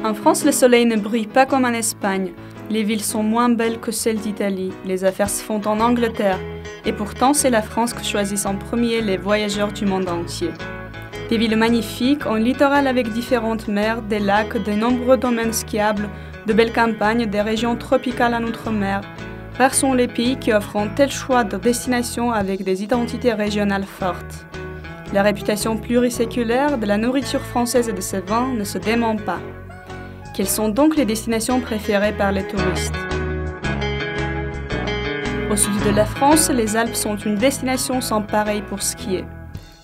En France, le soleil ne brille pas comme en Espagne. Les villes sont moins belles que celles d'Italie. Les affaires se font en Angleterre. Et pourtant, c'est la France que choisissent en premier les voyageurs du monde entier. Des villes magnifiques, un littoral avec différentes mers, des lacs, de nombreux domaines skiables, de belles campagnes, des régions tropicales en outre-mer. Rares sont les pays qui offrent un tel choix de destinations avec des identités régionales fortes. La réputation pluriséculaire de la nourriture française et de ses vins ne se dément pas. Quelles sont donc les destinations préférées par les touristes? Au sud de la France, les Alpes sont une destination sans pareille pour skier.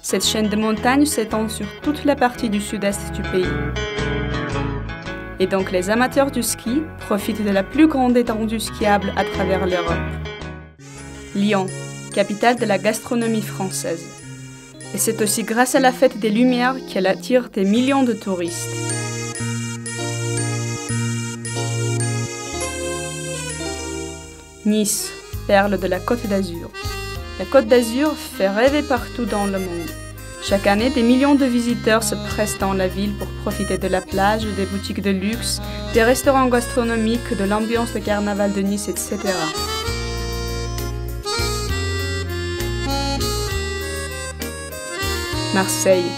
Cette chaîne de montagnes s'étend sur toute la partie du sud-est du pays. Et donc les amateurs du ski profitent de la plus grande étendue skiable à travers l'Europe. Lyon, capitale de la gastronomie française. Et c'est aussi grâce à la fête des Lumières qu'elle attire des millions de touristes. Nice, perle de la Côte d'Azur. La Côte d'Azur fait rêver partout dans le monde. Chaque année, des millions de visiteurs se pressent dans la ville pour profiter de la plage, des boutiques de luxe, des restaurants gastronomiques, de l'ambiance de carnaval de Nice, etc. Marseille,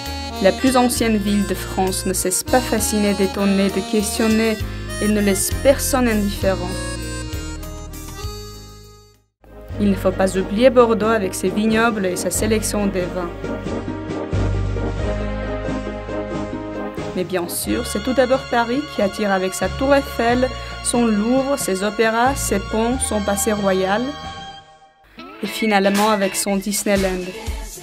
la plus ancienne ville de France, ne cesse pas fasciner, d'étonner, de questionner et ne laisse personne indifférent. Il ne faut pas oublier Bordeaux avec ses vignobles et sa sélection des vins. Mais bien sûr, c'est tout d'abord Paris qui attire avec sa tour Eiffel, son Louvre, ses opéras, ses ponts, son passé royal. Et finalement avec son Disneyland,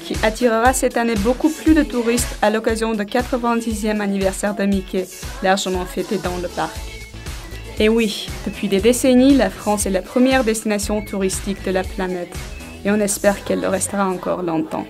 qui attirera cette année beaucoup plus de touristes à l'occasion du 90e anniversaire de Mickey, largement fêté dans le parc. Et oui, depuis des décennies, la France est la première destination touristique de la planète, et on espère qu'elle le restera encore longtemps.